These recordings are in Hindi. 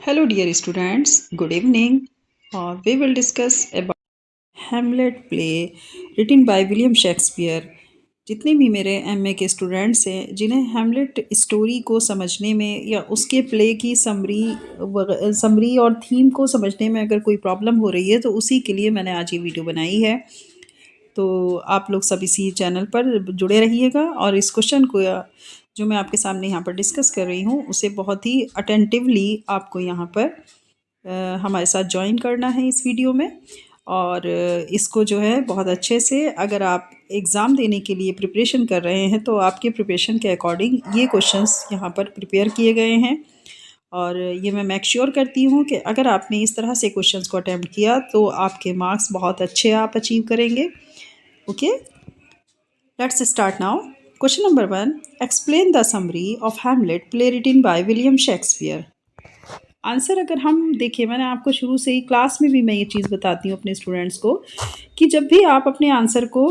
Hello, dear students. Good evening. We will discuss about Hamlet play written by William Shakespeare. जितने भी मेरे एमए के स्टूडेंट्स हैं जिन्हें हैमलेट स्टोरी को समझने में या उसके प्ले की समरी और थीम को समझने में अगर कोई प्रॉब्लम हो रही है तो उसी के लिए मैंने आज ये वीडियो बनाई है। तो आप लोग सब इसी चैनल पर जुड़े रहिएगा और इस क्वेश्चन को जो मैं आपके सामने यहाँ पर डिस्कस कर रही हूँ उसे बहुत ही अटेंटिवली आपको यहाँ पर हमारे साथ ज्वाइन करना है इस वीडियो में। और इसको जो है बहुत अच्छे से अगर आप एग्ज़ाम देने के लिए प्रिपरेशन कर रहे हैं तो आपके प्रिपरेशन के अकॉर्डिंग ये क्वेश्चंस यहाँ पर प्रिपेयर किए गए हैं। और ये मैं मेक श्योर करती हूँ कि अगर आपने इस तरह से क्वेश्चंस को अटैम्प्ट किया तो आपके मार्क्स बहुत अच्छे आप अचीव करेंगे। Okay, let's start now. Question number 1, explain the summary of Hamlet play written by William Shakespeare. Answer अगर हम देखें, मैंने आपको शुरू से ही क्लास में भी मैं ये चीज़ बताती हूँ अपने स्टूडेंट्स को कि जब भी आप अपने आंसर को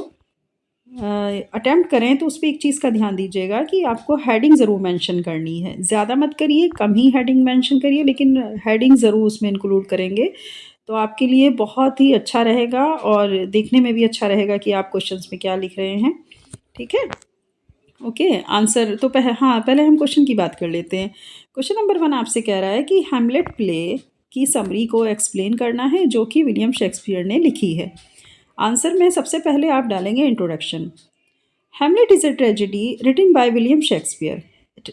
अटेम्प्ट करें तो उस पर एक चीज़ का ध्यान दीजिएगा कि आपको हेडिंग ज़रूर मेंशन करनी है। ज़्यादा मत करिए, कम ही हेडिंग मेंशन करिए, लेकिन हेडिंग ज़रूर उसमें इंक्लूड करेंगे तो आपके लिए बहुत ही अच्छा रहेगा और देखने में भी अच्छा रहेगा कि आप क्वेश्चंस में क्या लिख रहे हैं। ठीक है, ओके। आंसर तो पहले हम क्वेश्चन की बात कर लेते हैं। क्वेश्चन नंबर 1 आपसे कह रहा है कि हैमलेट प्ले की समरी को एक्सप्लेन करना है जो कि विलियम शेक्सपियर ने लिखी है। आंसर में सबसे पहले आप डालेंगे introduction. Hamlet is a tragedy written by William Shakespeare.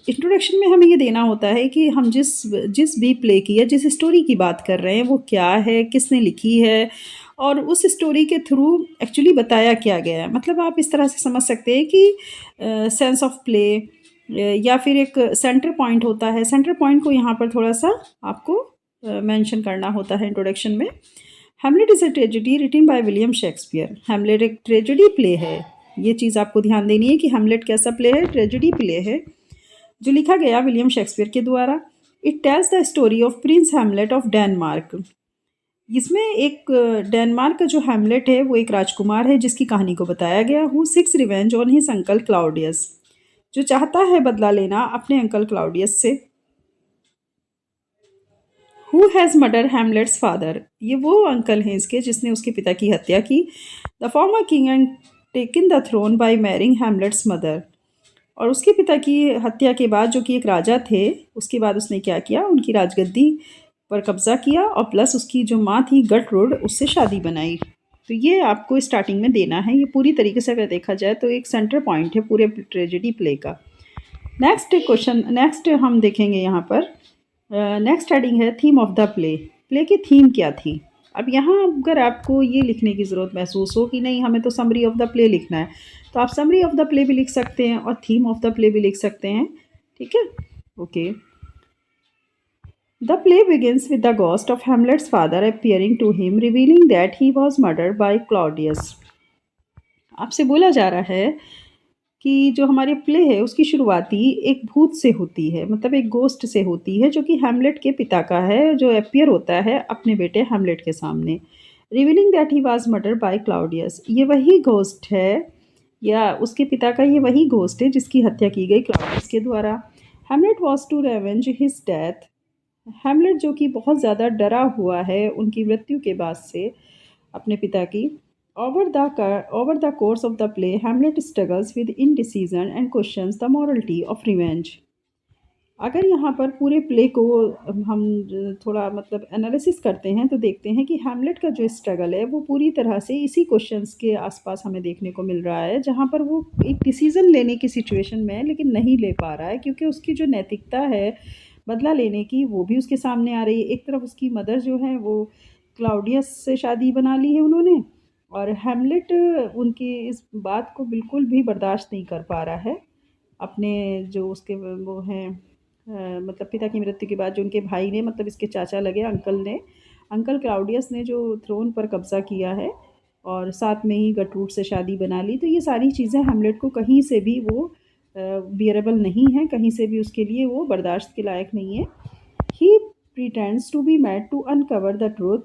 Introduction में हमें ये देना होता है कि हम जिस भी प्ले की या जिस स्टोरी की बात कर रहे हैं वो क्या है, किसने लिखी है और उस स्टोरी के थ्रू एक्चुअली बताया क्या गया है। मतलब आप इस तरह से समझ सकते हैं कि सेंस ऑफ प्ले या फिर एक सेंटर पॉइंट होता है। सेंटर पॉइंट को यहाँ पर थोड़ा सा आपको मेंशन करना होता है इंट्रोडक्शन में। Hamlet is a tragedy written by William Shakespeare. Hamlet एक ट्रेजेडी प्ले है। ये चीज़ आपको ध्यान देनी है कि हैमलेट कैसा प्ले है, ट्रेजेडी प्ले है जो लिखा गया विलियम शेक्सपियर के द्वारा। It tells the story of Prince Hamlet of Denmark. इसमें एक डेनमार्क का जो हैमलेट है वो एक राजकुमार है जिसकी कहानी को बताया गया। Who six revenge on his uncle Claudius, जो चाहता है बदला लेना अपने अंकल क्लाउडियस से। Who has murder Hamlet's father, ये वो अंकल हैं इसके जिसने उसके पिता की हत्या की। The former king and taken the throne by marrying Hamlet's mother, और उसके पिता की हत्या के बाद, जो कि एक राजा थे, उसके बाद उसने क्या किया, उनकी राजगद्दी पर कब्जा किया और प्लस उसकी जो माँ थी गटरुड, उससे शादी बनाई। तो ये आपको स्टार्टिंग में देना है। ये पूरी तरीके से अगर देखा जाए तो एक सेंटर पॉइंट है पूरे ट्रेजेडी प्ले का। नेक्स्ट हम देखेंगे यहाँ पर। नेक्स्ट हेडिंग है theme of the play. Play की थीम क्या थी। अब यहाँ अगर आपको ये लिखने की ज़रूरत महसूस हो कि नहीं हमें तो समरी ऑफ द प्ले लिखना है, तो आप समरी ऑफ द प्ले भी लिख सकते हैं और थीम ऑफ द प्ले भी लिख सकते हैं। ठीक है, okay. The play begins with the ghost of Hamlet's father appearing to him revealing that he was murdered by Claudius. आपसे बोला जा रहा है कि जो हमारे प्ले है उसकी शुरुआती एक भूत से होती है, मतलब एक गोस्ट से होती है जो कि हैमलेट के पिता का है, जो अपीयर होता है अपने बेटे हैमलेट के सामने। Revealing that he was murdered by Claudius, ये वही घोस्ट है या उसके पिता का ये वही घोस्ट है जिसकी हत्या की गई क्लाउडियस के द्वारा। Hamlet was to revenge his death. Hamlet जो कि बहुत ज़्यादा डरा हुआ है उनकी मृत्यु के बाद से अपने पिता की। Over the course of the play, Hamlet struggles with indecision and questions the morality of revenge. अगर यहाँ पर पूरे प्ले को हम थोड़ा मतलब एनालिसिस करते हैं तो देखते हैं कि हैमलेट का जो स्ट्रगल है वो पूरी तरह से इसी क्वेश्चंस के आसपास हमें देखने को मिल रहा है, जहाँ पर वो एक डिसीज़न लेने की सिचुएशन में है लेकिन नहीं ले पा रहा है क्योंकि उसकी जो नैतिकता है बदला लेने की वो भी उसके सामने आ रही है। एक तरफ उसकी मदर जो है वो क्लाउडियस से शादी बना ली है उन्होंने, और हैमलेट उनकी इस बात को बिल्कुल भी बर्दाश्त नहीं कर पा रहा है। अपने जो उसके वो हैं मतलब पिता की मृत्यु के बाद जो उनके भाई ने, मतलब इसके चाचा लगे अंकल क्लाउडियस ने जो थ्रोन पर कब्ज़ा किया है और साथ में ही गटरूड से शादी बना ली, तो ये सारी चीज़ें हैमलेट को कहीं से भी वो बियरेबल नहीं है, कहीं से भी उसके लिए वो बर्दाश्त के लायक नहीं है। He pretends to be mad to uncover the truth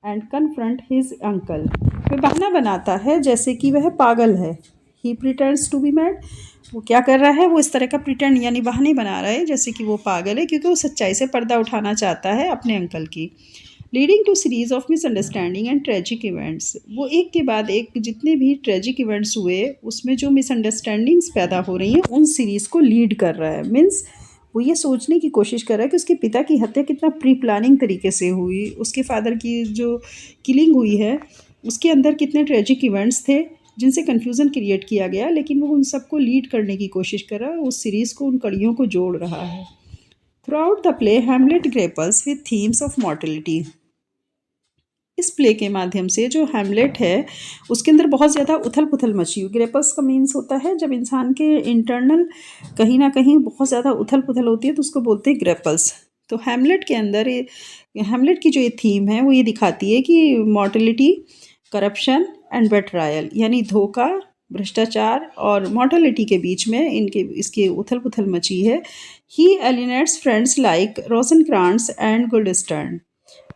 and confront his uncle. वह बहाना बनाता है जैसे कि वह पागल है। He pretends to be mad. वो क्या कर रहा है, वो इस तरह का प्रिटेंड यानी बहाने बना रहा है जैसे कि वो पागल है, क्योंकि वो सच्चाई से पर्दा उठाना चाहता है अपने अंकल की। Leading to series of misunderstanding and tragic events, वो एक के बाद एक जितने भी ट्रेजिक इवेंट्स हुए उसमें जो मिसअंडरस्टैंडिंग्स पैदा हो रही हैं उन सीरीज़ को लीड कर रहा है। मीन्स वो ये सोचने की कोशिश कर रहा है कि उसके पिता की हत्या कितना प्री प्लानिंग तरीके से हुई, उसके फादर की जो किलिंग हुई है उसके अंदर कितने ट्रेजिक इवेंट्स थे जिनसे कन्फ्यूज़न क्रिएट किया गया, लेकिन वो उन सबको लीड करने की कोशिश कर रहा है, उस सीरीज़ को उन कड़ियों को जोड़ रहा है। Through the play Hamlet grapples with themes of mortality. इस प्ले के माध्यम से जो हैमलेट है उसके अंदर बहुत ज़्यादा उथल पुथल मची हुई। ग्रेपल्स का मीन्स होता है जब इंसान के इंटरनल कहीं ना कहीं बहुत ज़्यादा उथल पुथल होती है तो उसको बोलते हैं ग्रेपल्स। तो हैमलेट के अंदर हैमलेट की जो ये थीम है वो ये दिखाती है कि मॉर्टेलिटी, करप्शन एंड बेट्रायल, यानी धोखा, भ्रष्टाचार और मॉर्टेलिटी के बीच में इनके इसके उथल पुथल मची है। ही एलिनेट्स फ्रेंड्स लाइक रोजनक्रांट्स एंड गुल्डस्टर्न।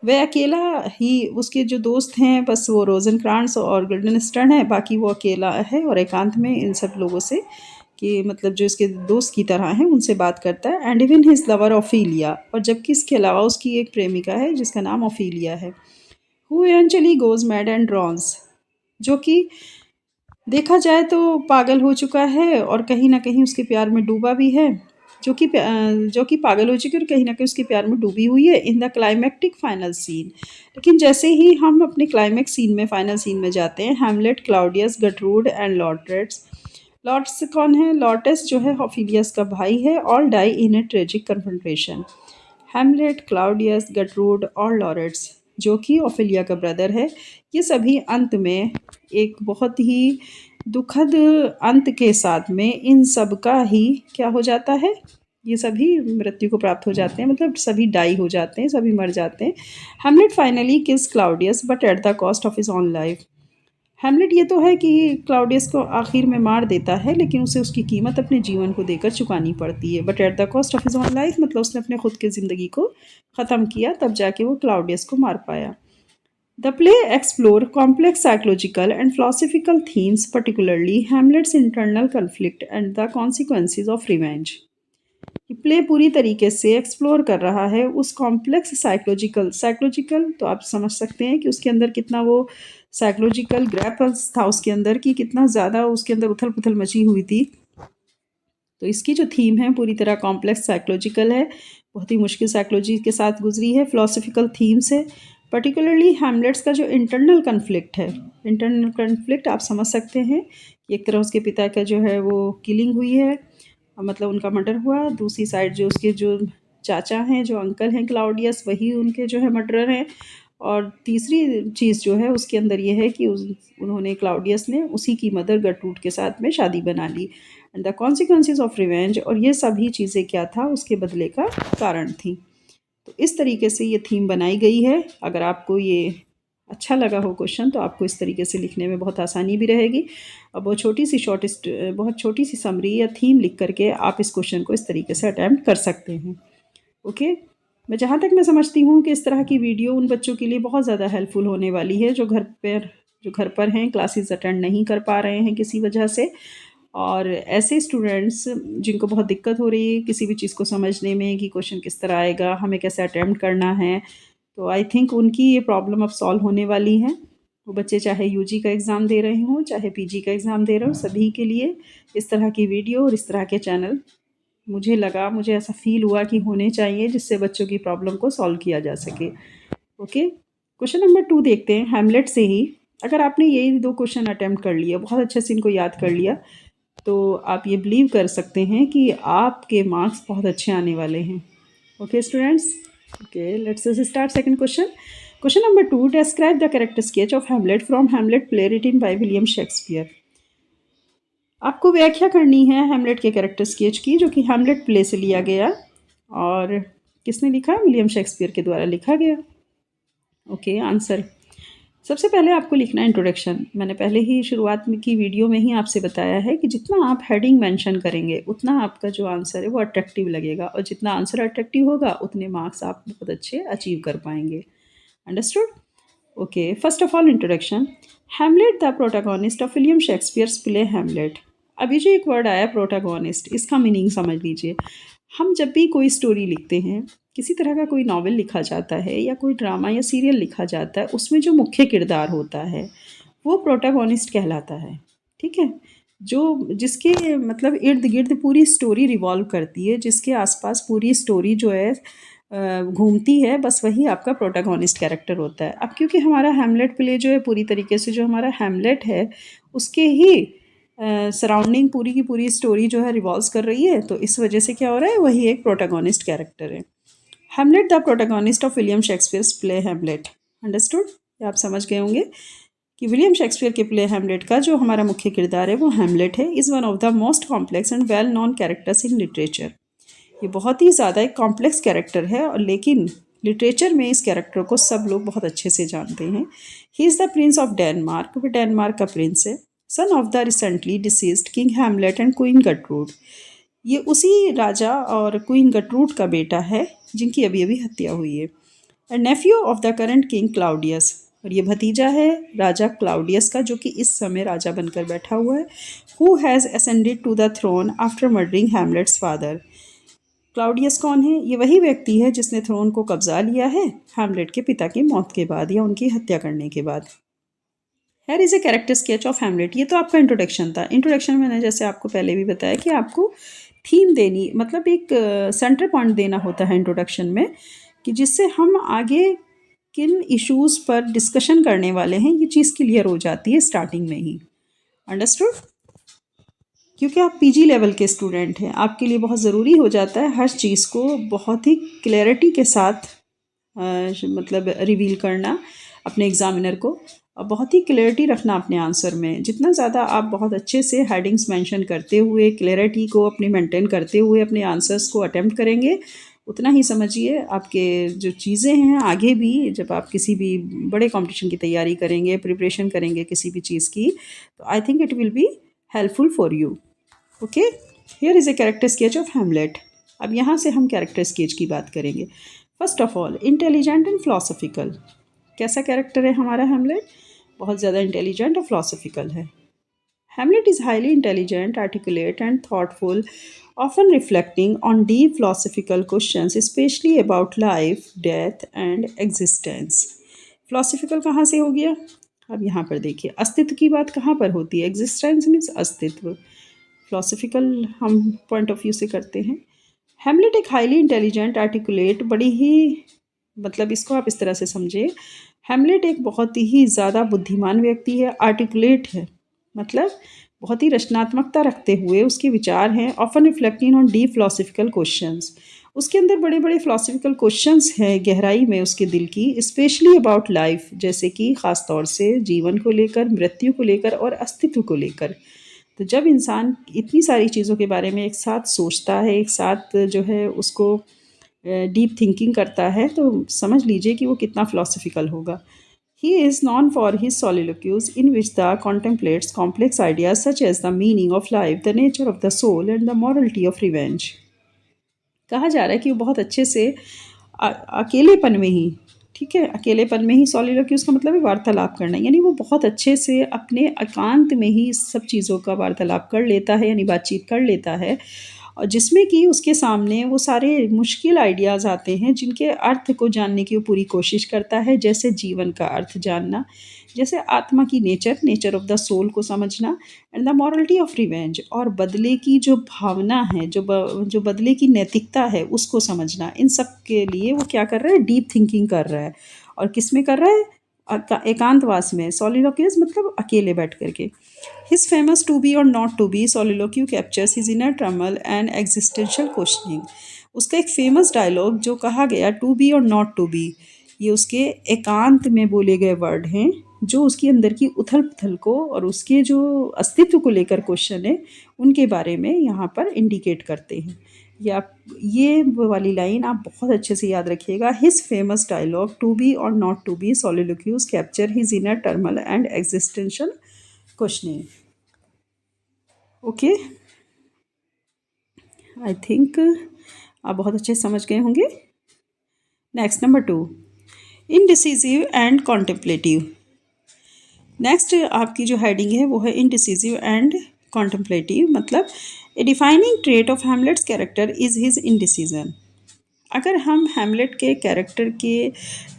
वह अकेला ही, उसके जो दोस्त हैं बस वो रोजनक्रांट्स और गुल्डनस्टर्न है, बाकी वो अकेला है और एकांत में इन सब लोगों से कि मतलब जो इसके दोस्त की तरह हैं उनसे बात करता है। And even his lover Ophelia, और जबकि इसके अलावा उसकी एक प्रेमिका है जिसका नाम ओफीलिया है। Who eventually goes mad and drones, जो कि देखा जाए तो पागल हो चुका है और कहीं न कहीं उसके प्यार में डूबा भी है, जो कि पागल हो चुकी है और कहीं न कहीं उसके प्यार में डूबी हुई है in the climactic final scene. लेकिन जैसे ही हम अपने क्लाइमैक्स सीन में, फाइनल सीन में जाते हैं, Hamlet, Claudius, Gertrude and Laertes. Laertes कौन है? लॉर्टेस जो है ऑफिलियस का भाई है। All die in a tragic confrontation. Hamlet, Claudius, Gertrude और लॉरेट्स जो कि ओफिलिया का ब्रदर है, ये सभी अंत में एक बहुत ही दुखद अंत के साथ में इन सब का ही क्या हो जाता है, ये सभी मृत्यु को प्राप्त हो जाते हैं, मतलब सभी डाई हो जाते हैं, सभी मर जाते हैं। हैमलेट फाइनली किस Claudius but at the cost of his own life. Hamlet ये तो है कि क्लाउडियस को आखिर में मार देता है, लेकिन उसे उसकी कीमत अपने जीवन को देकर चुकानी पड़ती है। But at the cost of his own life मतलब उसने अपने खुद की ज़िंदगी को ख़त्म किया, तब जाके वो क्लाउडियस को मार पाया। The play explore complex psychological and philosophical themes, particularly Hamlet's internal conflict and the consequences of revenge. ये प्ले पूरी तरीके से एक्सप्लोर कर रहा है उस कॉम्प्लेक्स साइकोलॉजिकल तो आप समझ सकते हैं कि उसके अंदर कितना वो साइकोलॉजिकल ग्रैपल्स था उसके अंदर, कि कितना ज़्यादा उसके अंदर उथल पुथल मची हुई थी। तो इसकी जो थीम है पूरी तरह कॉम्प्लेक्स साइकोलॉजिकल है, बहुत ही मुश्किल साइकोलॉजी के साथ गुजरी है, फिलोसफिकल थीम्स है। पर्टिकुलरली हैमलेट्स का जो इंटरनल कन्फ्लिक्ट है, इंटरनल कन्फ्लिक्ट आप समझ सकते हैं कि एक तरह उसके पिता का जो है वो किलिंग हुई है, मतलब उनका मर्डर हुआ। दूसरी साइड जो उसके जो चाचा हैं, जो अंकल हैं क्लाउडियस, वही उनके जो है मर्डरर हैं। और तीसरी चीज़ जो है उसके अंदर ये है कि उन्होंने, क्लाउडियस ने उसी की मदर गटरूड के साथ में शादी बना ली। And the consequences of revenge, और ये सभी चीज़ें क्या था, उसके बदले का कारण थी। तो इस तरीके से ये थीम बनाई गई है। अगर आपको ये अच्छा लगा हो क्वेश्चन तो आपको इस तरीके से लिखने में बहुत आसानी भी रहेगी। अब वो छोटी सी शॉर्टेस्ट, बहुत छोटी सी समरी या थीम लिख करके आप इस क्वेश्चन को इस तरीके से अटैम्प्ट कर सकते हैं। ओके, मैं जहाँ तक मैं समझती हूँ कि इस तरह की वीडियो उन बच्चों के लिए बहुत ज़्यादा हेल्पफुल होने वाली है जो घर पर हैं, क्लासेस अटेंड नहीं कर पा रहे हैं किसी वजह से, और ऐसे स्टूडेंट्स जिनको बहुत दिक्कत हो रही है किसी भी चीज़ को समझने में कि क्वेश्चन किस तरह आएगा, हमें कैसे अटेम्प्ट करना है, तो आई थिंक उनकी ये प्रॉब्लम अब सॉल्व होने वाली है। वो बच्चे चाहे यूजी का एग्ज़ाम दे रहे हों, चाहे पीजी का एग्ज़ाम दे रहे हों, सभी के लिए इस तरह की वीडियो और इस तरह के चैनल मुझे ऐसा फ़ील हुआ कि होने चाहिए, जिससे बच्चों की प्रॉब्लम को सॉल्व किया जा सके। ओके, क्वेश्चन नंबर 2 देखते हैं हैमलेट से ही। अगर आपने यही 2 क्वेश्चन अटेम्प्ट कर लिया, बहुत अच्छे से इनको याद कर लिया, तो आप ये बिलीव कर सकते हैं कि आपके मार्क्स बहुत अच्छे आने वाले हैं। Okay students, okay let's start second question. Question number 2, describe the character sketch of Hamlet from Hamlet play written by William Shakespeare. आपको व्याख्या करनी है हैमलेट के कैरेक्टर स्केच की, जो कि हैमलेट प्ले से लिया गया और किसने लिखा? विलियम शेक्सपियर के द्वारा लिखा गया। ओके, आंसर सबसे पहले आपको लिखना है इंट्रोडक्शन। मैंने पहले ही शुरुआत में की वीडियो में ही आपसे बताया है कि जितना आप हेडिंग मेंशन करेंगे उतना आपका जो आंसर है वो अट्रैक्टिव लगेगा, और जितना आंसर अट्रैक्टिव होगा उतने मार्क्स आप बहुत अच्छे अचीव कर पाएंगे। Understood? Okay, first of all, introduction. Hamlet, the protagonist of William Shakespeare's play Hamlet. अभी जो एक वर्ड आया प्रोटागोनिस्ट, इसका मीनिंग समझ लीजिए. हम जब भी कोई स्टोरी लिखते हैं, किसी तरह का कोई नॉवल लिखा जाता है या कोई ड्रामा या सीरियल लिखा जाता है, उसमें जो मुख्य किरदार होता है वो प्रोटागोनिस्ट कहलाता है. ठीक है. जो जिसके मतलब इर्द गिर्द पूरी स्टोरी रिवॉल्व करती है, जिसके आसपास पूरी स्टोरी जो है घूमती है, बस वही आपका प्रोटागोनिस्ट कैरेक्टर होता है. अब क्योंकि हमारा हैमलेट प्ले जो है पूरी तरीके से जो हमारा हैमलेट है उसके ही सराउंडिंग पूरी की पूरी स्टोरी जो है रिवॉल्व्स कर रही है, तो इस वजह से क्या हो रहा है, वही एक प्रोटागोनिस्ट कैरेक्टर है. Hamlet the protagonist of William Shakespeare's play Hamlet. Understood. ये आप समझ गए होंगे कि विलियम शेक्सपियर के प्ले हैमलेट का जो हमारा मुख्य किरदार है वो हैमलेट है. Is one of the most complex and well known characters in literature. ये बहुत ही ज़्यादा एक कॉम्प्लेक्स कैरेक्टर है और लेकिन लिटरेचर में इस कैरेक्टर को सब लोग बहुत अच्छे से जानते हैं. He is the prince of Denmark. वो डेनमार्क का प्रिंस है. Son of the recently deceased king Hamlet and queen Gertrude. ये उसी राजा और क्वीन गटरूड का बेटा है जिनकी अभी अभी हत्या हुई है. And Neiphiu of the current king Claudius. और ये भतीजा है राजा क्लाउडियस का, जो कि इस समय राजा बनकर बैठा हुआ है. Who has ascended to the throne after murdering Hamlet's father. Claudius कौन है? ये वही व्यक्ति है जिसने थ्रोन को कब्जा लिया है हैमलेट के पिता की मौत के बाद या उनकी हत्या करने के बाद. Here is a character sketch of Hamlet. ये तो आपका इंट्रोडक्शन था. इंट्रोडक्शन में मैंने जैसे आपको पहले भी बताया कि आपको थीम देनी, मतलब एक सेंटर पॉइंट देना होता है इंट्रोडक्शन में, कि जिससे हम आगे किन इश्यूज़ पर डिस्कशन करने वाले हैं ये चीज़ क्लियर हो जाती है स्टार्टिंग में ही. अंडरस्टूड. क्योंकि आप पीजी लेवल के स्टूडेंट हैं, आपके लिए बहुत ज़रूरी हो जाता है हर चीज़ को बहुत ही क्लैरिटी के साथ मतलब रिवील करना अपने एग्ज़ामिनर को, और बहुत ही क्लैरिटी रखना अपने आंसर में. जितना ज़्यादा आप बहुत अच्छे से हेडिंग्स मेंशन करते हुए क्लैरिटी को अपनी मेंटेन करते हुए अपने आंसर्स को अटेम्प्ट करेंगे, उतना ही समझिए आपके जो चीज़ें हैं आगे भी जब आप किसी भी बड़े कंपटीशन की तैयारी करेंगे, प्रिपरेशन करेंगे किसी भी चीज़ की, तो I think it will be helpful for you. Okay. Here is a character sketch of Hamlet. अब यहाँ से हम कैरेक्टर स्केच की बात करेंगे. First of all, intelligent and philosophical. कैसा कैरेक्टर है हमारा हैमलेट? बहुत ज़्यादा इंटेलिजेंट और फिलोसफिकल है. Hamlet is highly intelligent, articulate, and thoughtful, often reflecting on deep philosophical questions, especially about life, death, and existence. Philosophical कहाँ से हो गया? अब यहाँ पर देखिए, अस्तित्व की बात कहाँ पर होती है? एग्जिस्टेंस मीन्स अस्तित्व. फिलोसफिकल हम पॉइंट ऑफ व्यू से करते हैं. हैमलेट एक हाईली इंटेलिजेंट, आर्टिकुलेट, बड़ी ही मतलब इसको आप इस तरह से समझिए, हैमलेट एक बहुत ही ज़्यादा बुद्धिमान व्यक्ति है, आर्टिकुलेट है, मतलब बहुत ही रचनात्मकता रखते हुए उसके विचार हैं. Often reflecting on deep philosophical questions. उसके अंदर बड़े बड़े फिलोसफिकल क्वेश्चंस हैं गहराई में उसके दिल की, स्पेशली अबाउट लाइफ, जैसे कि ख़ास तौर से जीवन को लेकर, मृत्यु को लेकर और अस्तित्व को लेकर. तो जब इंसान इतनी सारी चीज़ों के बारे में एक साथ सोचता है, एक साथ जो है उसको डीप थिंकिंग करता है, तो समझ लीजिए कि वो कितना फिलोसफिकल होगा. He is known for his soliloquies, in which the contemplates complex ideas such as the meaning of life, the nature of the soul, and the morality of revenge. कहा जा रहा है कि वो बहुत अच्छे से अकेलेपन में ही, ठीक है, अकेलेपन में ही, सॉलिलोक्यूज का मतलब है वार्तालाप करना, यानी वो बहुत अच्छे से अपने एकांत में ही सब चीज़ों का वार्तालाप कर लेता है, यानी बातचीत कर लेता है, और जिसमें कि उसके सामने वो सारे मुश्किल आइडियाज़ आते हैं जिनके अर्थ को जानने की वो पूरी कोशिश करता है, जैसे जीवन का अर्थ जानना, जैसे आत्मा की nature, nature of the soul को समझना, and the morality of revenge, और बदले की जो भावना है, जो बदले की नैतिकता है उसको समझना. इन सब के लिए वो क्या कर रहा है? डीप थिंकिंग कर रहा है. और किस में कर रहा है? एकांतवास में. सॉलिलोक्यूज मतलब अकेले बैठ करके. His famous to be or not to be soliloquy captures his inner turmoil and existential questioning. उसका एक फेमस डायलॉग जो कहा गया, टू बी और नॉट टू बी, ये उसके एकांत में बोले गए वर्ड हैं जो उसके अंदर की उथल पुथल को और उसके जो अस्तित्व को लेकर क्वेश्चन है उनके बारे में यहाँ पर इंडिकेट करते हैं. या ये वाली लाइन आप बहुत अच्छे से याद रखिएगा. His famous dialogue to be और not to be soliloquies capture his inner turmoil and existential questioning. Okay. I think आप बहुत अच्छे समझ गए होंगे. Next, number 2. Indecisive and contemplative. Next आपकी जो हेडिंग है वो है इनडिसिसिव एंड कॉन्टेम्पलेटिव। मतलब a defining trait of Hamlet's character is his indecision. अगर हम हैमलेट के कैरेक्टर के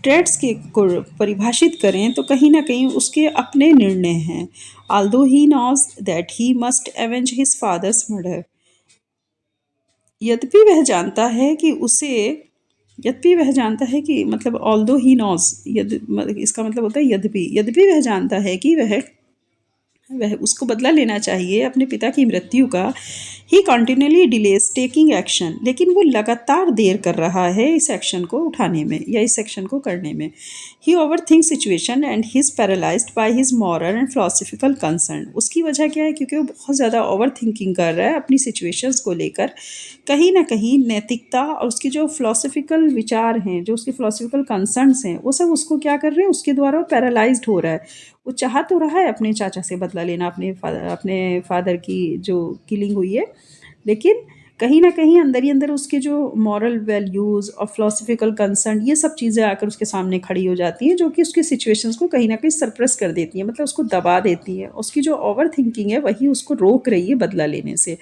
ट्रेट्स के को परिभाषित करें तो कहीं ना कहीं उसके अपने निर्णय हैं। Although he knows that he must avenge his father's murder. यद्यपि वह जानता है कि उसे यद्यपि वह जानता है कि मतलब ऑल्दो ही नोज, इसका मतलब होता है यद्यपि यद्यपि वह जानता है कि वह उसको बदला लेना चाहिए अपने पिता की मृत्यु का। ही कॉन्टिन्यूली डिलेज टेकिंग एक्शन, लेकिन वो लगातार देर कर रहा है इस एक्शन को उठाने में या इस एक्शन को करने में। He over think situation and he is paralysed by his moral and philosophical concern. उसकी वजह क्या है? क्योंकि वो बहुत ज़्यादा ओवर थिंकिंग कर रहा है अपनी सिचुएशंस को लेकर। कहीं ना कहीं नैतिकता और उसकी जो फिलोसफिकल विचार हैं, जो उसके फिलोसफिकल कंसर्न्स हैं, वो सब उसको क्या कर रहे हैं, उसके द्वारा पैरालाइज्ड हो रहा है। वो चाह तो रहा है अपने चाचा से बदला लेना, अपने फादर की जो किलिंग हुई है, लेकिन कहीं न कहीं अंदर ही अंदर उसके जो मॉरल वैल्यूज़ और फिलोसफिकल कंसर्न, ये सब चीज़ें आकर उसके सामने खड़ी हो जाती हैं, जो कि उसकी सिचुएशंस को कहीं न कहीं सप्रेस कर देती हैं, मतलब उसको दबा देती हैं। उसकी जो ओवर थिंकिंग है वही उसको रोक रही है बदला लेने से,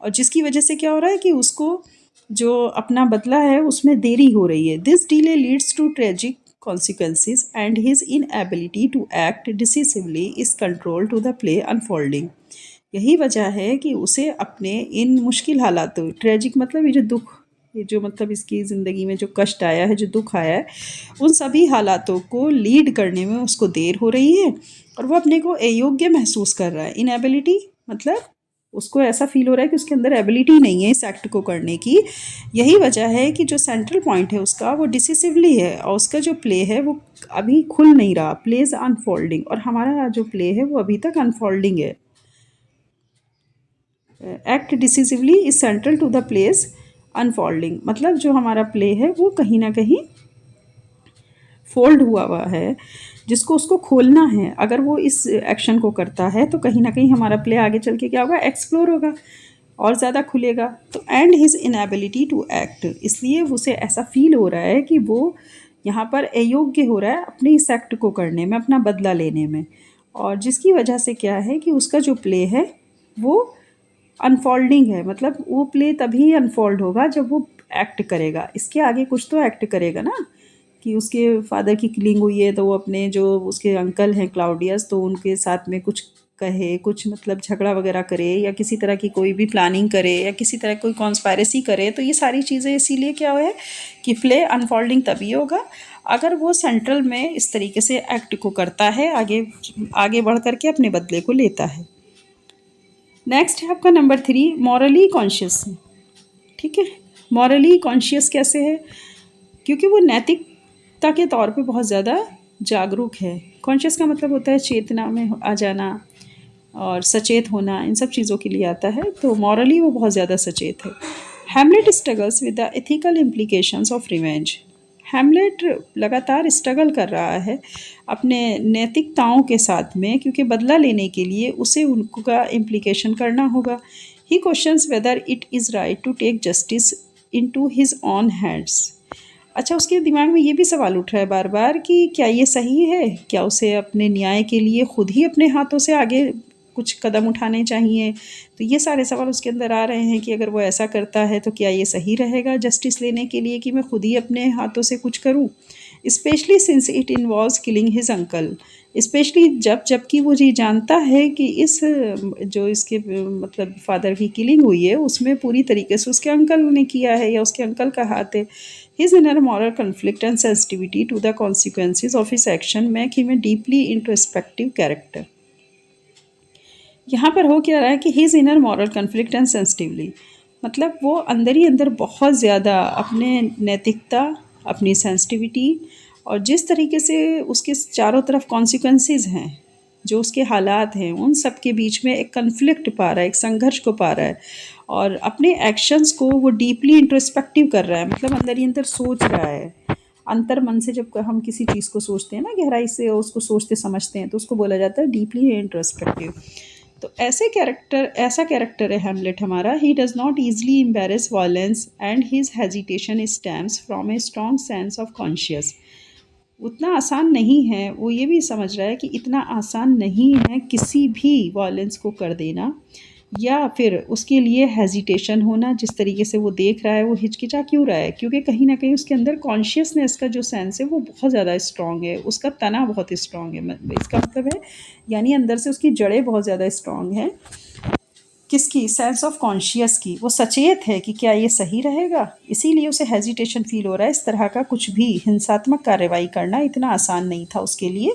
और जिसकी वजह से क्या हो रहा है कि उसको जो अपना बदला है उसमें देरी हो रही है। This delay leads to tragic consequences and his inability to act decisively is control to the play unfolding। यही वजह है कि उसे अपने इन मुश्किल हालातों, ट्रेजिक मतलब ये जो दुख, ये जो मतलब इसकी ज़िंदगी में जो कष्ट आया है, जो दुख आया है, उन सभी हालातों को लीड करने में उसको देर हो रही है और वो अपने को अयोग्य महसूस कर रहा है। इनएबिलिटी मतलब उसको ऐसा फील हो रहा है कि उसके अंदर एबिलिटी नहीं है इस एक्ट को करने की। यही वजह है कि जो सेंट्रल पॉइंट है उसका वो डिसिसिवली है और उसका जो प्ले है वो अभी खुल नहीं रहा, प्लेज अनफोल्डिंग, और हमारा जो प्ले है वो अभी तक अनफोल्डिंग है। Act decisively is central to the play's unfolding, मतलब जो हमारा प्ले है वो कहीं ना कहीं फोल्ड हुआ हुआ है, जिसको उसको खोलना है। अगर वो इस एक्शन को करता है तो कहीं ना कहीं हमारा प्ले आगे चल के क्या होगा, एक्सप्लोर होगा और ज़्यादा खुलेगा। तो and his inability to act, इसलिए उसे ऐसा फील हो रहा है कि वो यहाँ पर अयोग्य हो रहा है अपने इस एक्ट को करने में, अपना बदला लेने में, और जिसकी वजह से क्या है कि उसका जो प्ले है वो अनफोल्डिंग है। मतलब वो प्ले तभी अनफोल्ड होगा जब वो एक्ट करेगा, इसके आगे कुछ तो एक्ट करेगा ना, कि उसके फादर की किलिंग हुई है तो वो अपने जो उसके अंकल हैं क्लाउडियस, तो उनके साथ में कुछ कहे, कुछ मतलब झगड़ा वगैरह करे या किसी तरह की कोई भी प्लानिंग करे या किसी तरह कोई कॉन्स्पायरेसी करे। तो ये सारी चीज़ें इसीलिए क्या है कि प्ले अनफोल्डिंग तभी होगा अगर वो सेंट्रल में इस तरीके से एक्ट को करता है, आगे आगे बढ़ करके अपने बदले को लेता है। नेक्स्ट है आपका नंबर 3, मॉरली कॉन्शियस। ठीक है, मॉरली कॉन्शियस कैसे है? क्योंकि वो नैतिकता के तौर पे बहुत ज़्यादा जागरूक है। कॉन्शियस का मतलब होता है चेतना में आ जाना और सचेत होना, इन सब चीज़ों के लिए आता है। तो मॉरली वो बहुत ज़्यादा सचेत है। Hamlet struggles with the ethical implications of revenge. Hamlet लगातार स्ट्रगल कर रहा है अपने नैतिकताओं के साथ में, क्योंकि बदला लेने के लिए उसे उनका इम्प्लीकेशन करना होगा। He questions whether it is right to take justice into his own hands. अच्छा, उसके दिमाग में ये भी सवाल उठ रहा है बार बार कि क्या ये सही है, क्या उसे अपने न्याय के लिए खुद ही अपने हाथों से आगे कुछ कदम उठाने चाहिए। तो ये सारे सवाल उसके अंदर आ रहे हैं कि अगर वो ऐसा करता है तो क्या ये सही रहेगा जस्टिस लेने के लिए कि मैं खुद ही अपने हाथों से कुछ करूं, specially since it involves killing his uncle. Specially जबकि वो ये जानता है कि इस जो इसके मतलब फादर की किलिंग हुई है उसमें पूरी तरीके से उसके अंकल ने किया है या उसके अंकल का हाथ है। His inner moral conflict and sensitivity to the consequences of his action make him a deeply introspective character। यहाँ पर हो क्या रहा है कि his inner moral conflict and sensitively, मतलब वो अंदर ही अंदर बहुत ज़्यादा अपने नैतिकता, अपनी सेंसिटिविटी और जिस तरीके से उसके चारों तरफ कॉन्सिक्वेंसेस हैं, जो उसके हालात हैं, उन सब के बीच में एक कन्फ्लिक्ट पा रहा है, एक संघर्ष को पा रहा है और अपने एक्शंस को वो डीपली इंट्रोस्पेक्टिव कर रहा है। मतलब अंदर ही अंदर सोच रहा है। अंतर मन से जब हम किसी चीज़ को सोचते हैं ना, गहराई से उसको सोचते समझते हैं, तो उसको बोला जाता है डीपली इंट्रोस्पेक्टिव। तो ऐसा कैरेक्टर है हैमलेट हमारा। He does not easily embarrass violence and his hesitation stems from a strong sense of conscious. उतना आसान नहीं है, वो ये भी समझ रहा है कि इतना आसान नहीं है किसी भी वॉयलेंस को कर देना, या फिर उसके लिए हेजिटेशन होना। जिस तरीके से वो देख रहा है, वो हिचकिचा क्यों रहा है? क्योंकि कहीं न कहीं उसके अंदर कॉन्शियसनेस का जो सेंस है वो बहुत ज़्यादा स्ट्रॉन्ग है, उसका तना बहुत स्ट्रॉन्ग है। इसका मतलब है यानी अंदर से उसकी जड़ें बहुत ज़्यादा स्ट्रॉन्ग हैं। किसकी? सेंस ऑफ कॉन्शियस की। वो सचेत है कि क्या ये सही रहेगा, इसीलिए उसे हेजिटेशन फील हो रहा है। इस तरह का कुछ भी हिंसात्मक कार्रवाई करना इतना आसान नहीं था उसके लिए।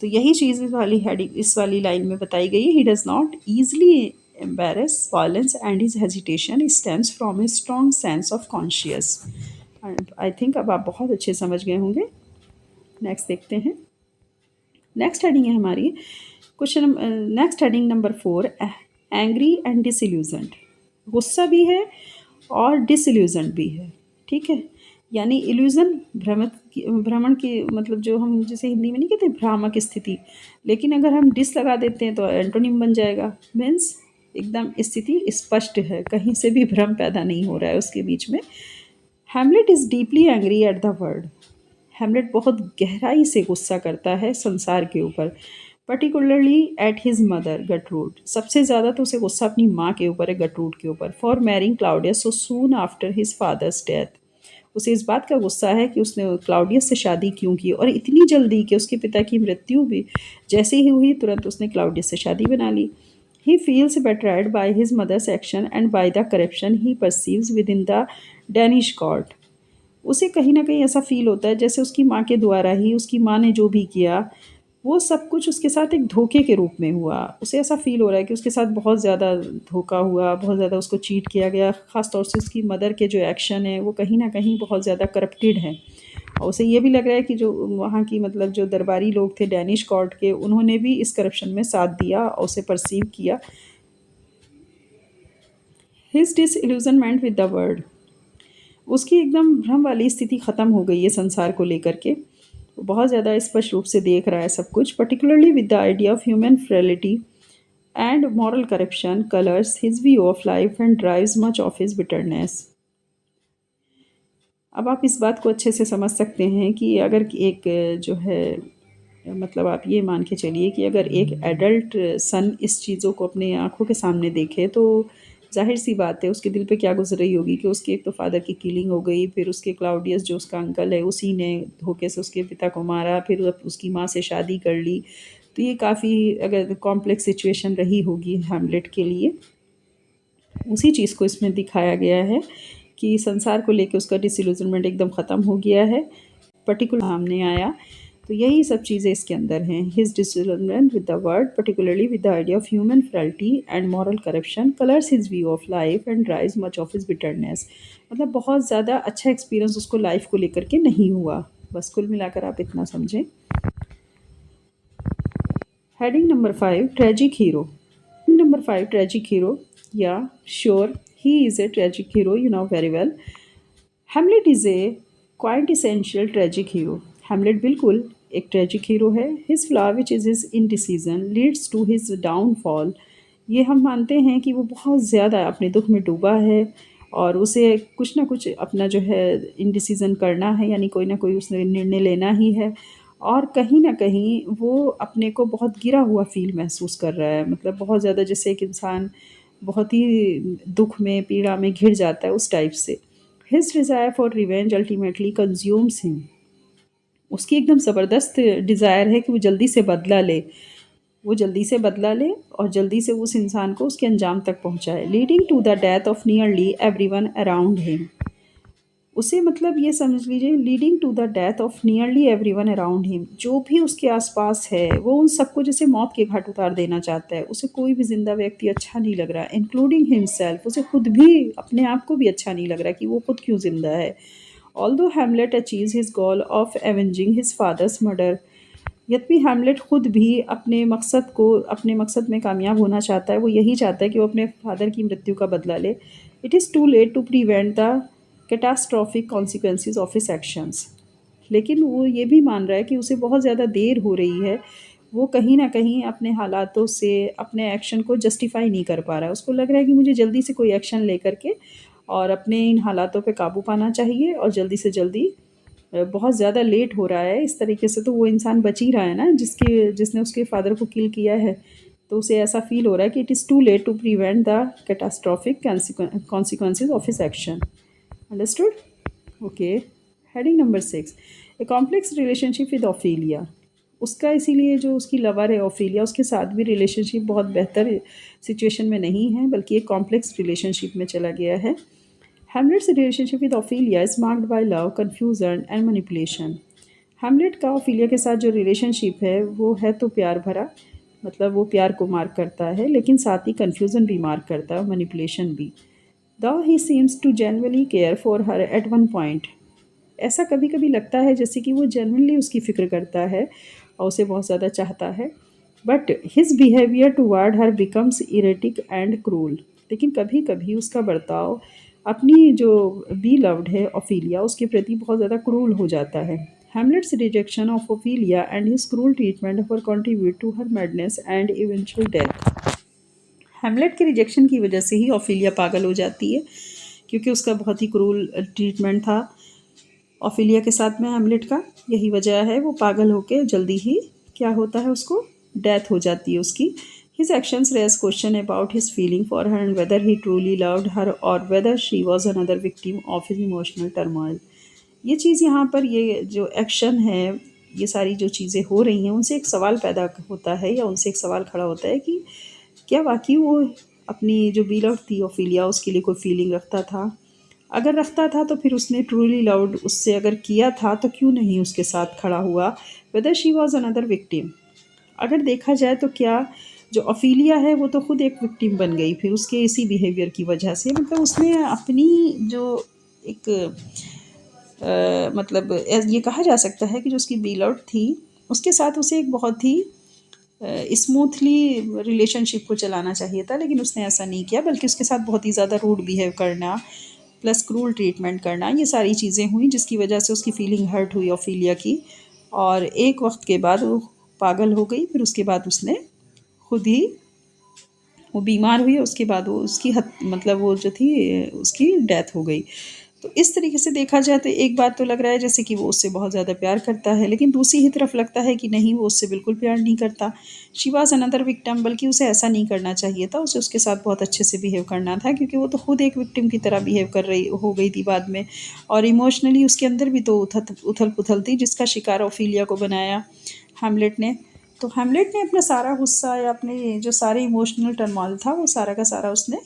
तो यही चीज़ इस वाली हेडिंग, इस वाली लाइन में बताई गई है। He does not easily embarrass violence and his hesitation stems from a strong sense of conscious. And I think अब आप बहुत अच्छे समझ गए होंगे। नेक्स्ट देखते हैं। नेक्स्ट हेडिंग है हमारी question. Next heading number 4, angry and disillusioned. गुस्सा भी है और डिसइल्यूजन्ड भी है। ठीक है, यानी इल्यूजन भ्रमण की मतलब जो हम जैसे हिंदी में नहीं कहते भ्रामक स्थिति, लेकिन अगर हम डिस लगा देते हैं तो एंटोनिम बन जाएगा। मीन्स एकदम स्थिति स्पष्ट है, कहीं से भी भ्रम पैदा नहीं हो रहा है उसके बीच में। Hamlet is deeply angry at the world. Hamlet बहुत गहराई से गुस्सा करता है संसार के ऊपर, पर्टिकुलरली एट हिज मदर गटरूड। सबसे ज़्यादा तो उसे गुस्सा अपनी माँ के ऊपर है, गटरूड के ऊपर। For marrying Claudius so soon after his father's death. उसे इस बात का गुस्सा है कि उसने क्लाउडियस से शादी क्यों की, और इतनी जल्दी कि उसके पिता की मृत्यु भी जैसे ही हुई तुरंत उसने क्लाउडियस से शादी बना ली। He feels betrayed by his mother's action and by the corruption he perceives within the Danish court। उसे कहीं न कहीं ऐसा फ़ील होता है जैसे उसकी माँ के द्वारा ही उसकी माँ ने जो भी किया, वो सब कुछ उसके साथ एक धोखे के रूप में हुआ। उसे ऐसा फ़ील हो रहा है कि उसके साथ बहुत ज़्यादा धोखा हुआ, बहुत ज़्यादा उसको चीट किया गया। ख़ास तौर से उसकी मदर के जो एक्शन हैं, वो कहीं न कहीं बहुत ज़्यादा करप्टेड हैं। और उसे ये भी लग रहा है कि जो वहाँ की मतलब जो दरबारी लोग थे डैनिश कोर्ट के, उन्होंने भी इस करप्शन में साथ दिया और उसे परसीव किया। His disillusionment with the world. उसकी एकदम भ्रम वाली स्थिति ख़त्म हो गई है संसार को लेकर के। वो बहुत ज़्यादा स्पष्ट रूप से देख रहा है सब कुछ, particularly with the idea of human frailty and moral corruption colours his view of life and drives much of his bitterness. अब आप इस बात को अच्छे से समझ सकते हैं कि अगर एक जो है मतलब आप ये मान के चलिए कि अगर एक एडल्ट सन इस चीज़ों को अपने आँखों के सामने देखे, तो ज़ाहिर-सी बात है उसके दिल पे क्या गुज़र रही होगी कि उसके एक तो फ़ादर की किलिंग हो गई, फिर उसके क्लाउडियस जो उसका अंकल है उसी ने धोखे से उसके पिता को मारा, फिर उसकी माँ से शादी कर ली। तो ये काफ़ी अगर कॉम्प्लेक्स सिचुएशन रही होगी हैमलेट के लिए। उसी चीज़ को इसमें दिखाया गया है कि संसार को लेके उसका डिसइल्यूजनमेंट एकदम ख़त्म हो गया है, पर्टिकुलर सामने आया। तो यही सब चीज़ें इसके अंदर हैं। His disillusionment with the world, particularly with the idea of human frailty and moral corruption colours his view of life and drives much of his bitterness. मतलब बहुत ज़्यादा अच्छा एक्सपीरियंस उसको लाइफ को लेकर के नहीं हुआ। बस कुल मिलाकर आप इतना समझें। Heading number 5, tragic hero. Number 5, tragic hero. Yeah sure, he is a tragic hero, you know very well. Hamlet is a quite essential tragic hero. Hamlet बिल्कुल एक ट्रेजिक हीरो है। His flaw which is his indecision leads to his downfall. ये हम मानते हैं कि वो बहुत ज़्यादा अपने दुख में डूबा है और उसे कुछ ना कुछ अपना जो है इनडिसीजन करना है, यानी कोई ना कोई उसने निर्णय लेना ही है। और कहीं न कहीं वो अपने को बहुत गिरा हुआ फ़ील महसूस कर रहा है। मतलब बहुत ज़्यादा जैसे एक इंसान बहुत ही दुःख में, पीड़ा में घिर जाता है, उस टाइप से। His desire for revenge ultimately consumes him. उसकी एकदम ज़बरदस्त डिज़ायर है कि वो जल्दी से बदला ले। वो जल्दी से बदला ले और जल्दी से उस इंसान को उसके अंजाम तक पहुँचाए, leading to the death of nearly everyone around him. उसे मतलब ये समझ लीजिए leading to the death of nearly everyone around him. जो भी उसके आसपास है वो उन सबको जैसे मौत के घाट उतार देना चाहता है। उसे कोई भी जिंदा व्यक्ति अच्छा नहीं लग रहा, इंक्लूडिंग हिमसेल्फ। उसे खुद भी अपने आप को भी अच्छा नहीं लग रहा कि वो खुद क्यों जिंदा है। Although Hamlet achieves his goal of avenging his father's murder. यद्यपि हैमलेट खुद भी अपने मकसद में कामयाब होना चाहता है। वो यही चाहता है कि वो अपने फादर की मृत्यु का बदला ले। It is too late to prevent the catastrophic consequences of his actions. लेकिन वो ये भी मान रहा है कि उसे बहुत ज़्यादा देर हो रही है। वो कहीं न कहीं अपने हालातों से अपने एक्शन को जस्टिफ़ाई नहीं कर पा रहा है। उसको लग रहा है कि मुझे जल्दी से कोई एक्शन लेकर के और अपने इन हालातों पे काबू पाना चाहिए और जल्दी से जल्दी बहुत ज़्यादा लेट हो रहा है, इस तरीके से तो वो इंसान बच ही रहा है ना जिसने उसके फादर को किल किया है। तो उसे ऐसा फ़ील हो रहा है कि it is too late to prevent the catastrophic consequences of his action. Understood? Okay. Heading number 6. A complex relationship with Ophelia. उसका इसीलिए जो उसकी लवर है ऑफेलिया, उसके साथ भी रिलेशनशिप बहुत बेहतर सिचुएशन में नहीं है, बल्कि एक कॉम्प्लेक्स रिलेशनशिप में चला गया है। Hamlet's relationship with Ophelia is marked by love, confusion and manipulation. Hamlet का ओफिलिया के साथ जो रिलेशनशिप है वो है तो प्यार भरा, मतलब वो प्यार को मार्क करता है, लेकिन साथ ही कन्फ्यूज़न भी मार्क करता है, मैनिपुलेशन भी। The he seems to genuinely care for her at one point. ऐसा कभी कभी लगता है जैसे कि वो जेनवनली उसकी फ़िक्र करता है और उसे बहुत ज़्यादा चाहता है, but his behaviour toward her becomes erratic and cruel. लेकिन कभी कभी उसका बर्ताव अपनी जो बी लव्ड है ओफिलिया, उसके प्रति बहुत ज़्यादा क्रूल हो जाता है। Hamlet's rejection of Ophelia and his cruel treatment for contribute to her madness and eventual death. Hamlet के रिजेक्शन की वजह से ही ओफिलिया पागल हो जाती है, क्योंकि उसका बहुत ही क्रूल ट्रीटमेंट था ओफिलिया के साथ में हैमलेट का। यही वजह है वो पागल होके जल्दी ही क्या होता है, उसको डेथ हो जाती है उसकी। His actions raise question about his feeling for her and whether he truly loved her और whether she was another victim of his emotional turmoil. ये चीज़ यहाँ पर, ये जो एक्शन है, ये सारी जो चीज़ें हो रही हैं, उनसे एक सवाल पैदा होता है, या उनसे एक सवाल खड़ा होता है कि क्या वाकई वो अपनी जो बीलव थी ओफिलिया, उसके लिए कोई फीलिंग रखता था। अगर रखता था तो फिर उसने ट्रूली लव्ड उससे अगर किया था तो क्यों नहीं उसके साथ खड़ा हुआ। Weather she was another victim, अगर देखा जाए तो क्या जो ओफिलिया है वो तो खुद एक विक्टिम बन गई फिर उसके इसी बिहेवियर की वजह से। मतलब उसने अपनी जो एक मतलब ये कहा जा सकता है कि जो उसकी बीलव्ड थी, उसके साथ उसे एक बहुत ही स्मूथली रिलेशनशिप को चलाना चाहिए था, लेकिन उसने ऐसा नहीं किया, बल्कि उसके साथ बहुत ही ज़्यादा रूड बिहेव करना प्लस क्रूल ट्रीटमेंट करना, ये सारी चीज़ें हुई जिसकी वजह से उसकी फीलिंग हर्ट हुई ओफिलिया की। और एक वक्त के बाद वो पागल हो गई, फिर उसके बाद उसने खुद ही वो बीमार हुई, उसके बाद वो उसकी मतलब वो जो थी उसकी डेथ हो गई। तो इस तरीके से देखा जाए तो एक बात तो लग रहा है जैसे कि वो उससे बहुत ज़्यादा प्यार करता है, लेकिन दूसरी ही तरफ लगता है कि नहीं, वो उससे बिल्कुल प्यार नहीं करता। शी वॉज अनदर विक्टिम, बल्कि उसे ऐसा नहीं करना चाहिए था, उसे उसके साथ बहुत अच्छे से बिहेव करना था, क्योंकि वो तो खुद एक विक्टिम की तरह बिहेव कर रही हो गई थी बाद में। और इमोशनली उसके अंदर भी तो उथल पुथल थी, जिसका शिकार ओफिलिया को बनाया हैमलेट ने। तो हैमलेट ने अपना सारा गुस्सा या अपने जो सारे इमोशनल टर्मोइल था, वो सारा का सारा उसने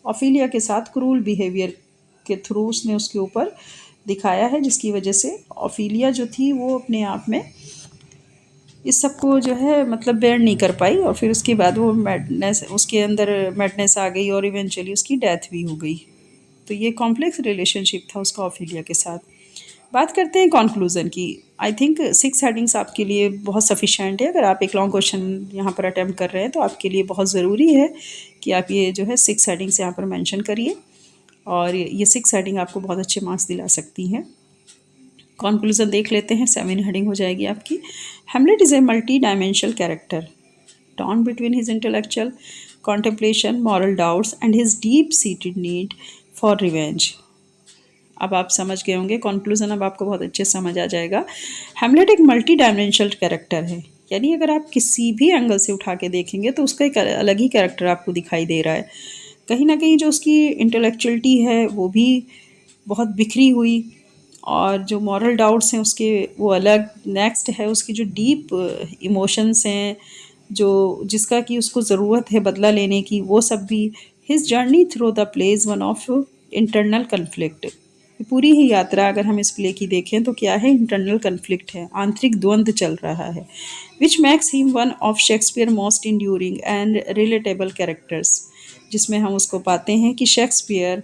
ओफिलिया के साथ क्रूल बिहेवियर के थ्रू उसने उसके ऊपर दिखाया है, जिसकी वजह से ओफिलिया जो थी वो अपने आप में इस सब को जो है मतलब बेयर नहीं कर पाई, और फिर उसके बाद वो मैडनेस, उसके अंदर मैडनेस आ गई और इवेंचुअली उसकी डेथ भी हो गई। तो ये कॉम्प्लेक्स रिलेशनशिप था उसका ओफिलिया के साथ। बात करते हैं कंक्लूज़न की। आई थिंक 6 हेडिंग्स आपके लिए बहुत सफिशिएंट है। अगर आप एक लॉन्ग क्वेश्चन यहाँ पर अटेम्प्ट कर रहे हैं तो आपके लिए बहुत ज़रूरी है कि आप ये जो है 6 हेडिंग्स यहाँ पर मेंशन करिए, और ये 6 हेडिंग आपको बहुत अच्छे मार्क्स दिला सकती हैं। कंक्लूजन देख लेते हैं, 7 हेडिंग हो जाएगी आपकी। Hamlet is a multi dimensional character torn between his intellectual contemplation, moral doubts, and his deep-seated need for revenge. अब आप समझ गए होंगे, कंक्लूजन अब आपको बहुत अच्छे समझ आ जाएगा। हैमलेट एक मल्टी डायमेंशनल कैरेक्टर है, यानी अगर आप किसी भी एंगल से उठा के देखेंगे तो उसका एक अलग ही कैरेक्टर आपको दिखाई दे रहा है। कहीं ना कहीं जो उसकी इंटेलेक्चुअलिटी है वो भी बहुत बिखरी हुई, और जो मॉरल डाउट्स हैं उसके वो अलग। नेक्स्ट है उसकी जो डीप इमोशंस हैं, जो जिसका कि उसको ज़रूरत है बदला लेने की, वो सब भी। His journey through the play is one of internal conflict. पूरी ही यात्रा अगर हम इस प्ले की देखें तो क्या है, इंटरनल कन्फ्लिक्ट है, आंतरिक द्वंद्व चल रहा है। विच max him one of Shakespeare most enduring and relatable characters, जिसमें हम उसको पाते हैं कि शेक्सपियर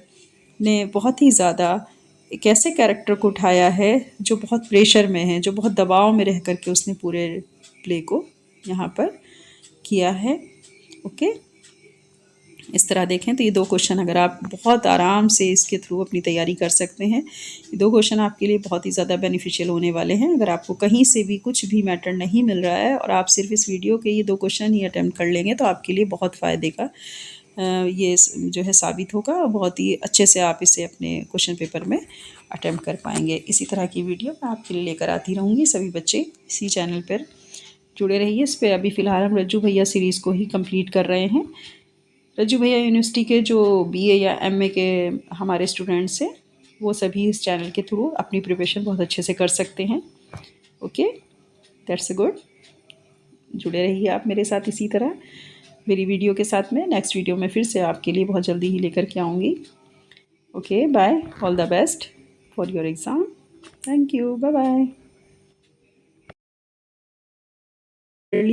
ने बहुत ही ज़्यादा एक ऐसे कैरेक्टर को उठाया है जो बहुत प्रेशर में है, जो बहुत दबाव में रह कर के उसने पूरे प्ले को यहाँ पर किया है। ओके, इस तरह देखें तो ये 2 क्वेश्चन अगर आप बहुत आराम से इसके थ्रू अपनी तैयारी कर सकते हैं, ये 2 क्वेश्चन आपके लिए बहुत ही ज़्यादा बेनिफिशियल होने वाले हैं। अगर आपको कहीं से भी कुछ भी मैटर नहीं मिल रहा है और आप सिर्फ इस वीडियो के ये 2 क्वेश्चन ही अटैम्प्ट कर लेंगे तो आपके लिए बहुत फ़ायदे का ये जो है साबित होगा। बहुत ही अच्छे से आप इसे अपने क्वेश्चन पेपर में अटेम्प्ट कर पाएंगे। इसी तरह की वीडियो मैं आपके लिए लेकर आती रहूँगी। सभी बच्चे इसी चैनल पर जुड़े रहिए। इस पर अभी फ़िलहाल हम रज्जू भैया सीरीज़ को ही कंप्लीट कर रहे हैं। रज्जू भैया यूनिवर्सिटी के जो बीए या एमए के हमारे स्टूडेंट्स हैं वो सभी इस चैनल के थ्रू अपनी प्रिपरेशन बहुत अच्छे से कर सकते हैं। Okay, that's good. जुड़े रहिए आप मेरे साथ इसी तरह मेरी वीडियो के साथ में। नेक्स्ट वीडियो में फिर से आपके लिए बहुत जल्दी ही लेकर के आऊँगी। Okay, bye, all the best for your exam. Thank you, bye bye.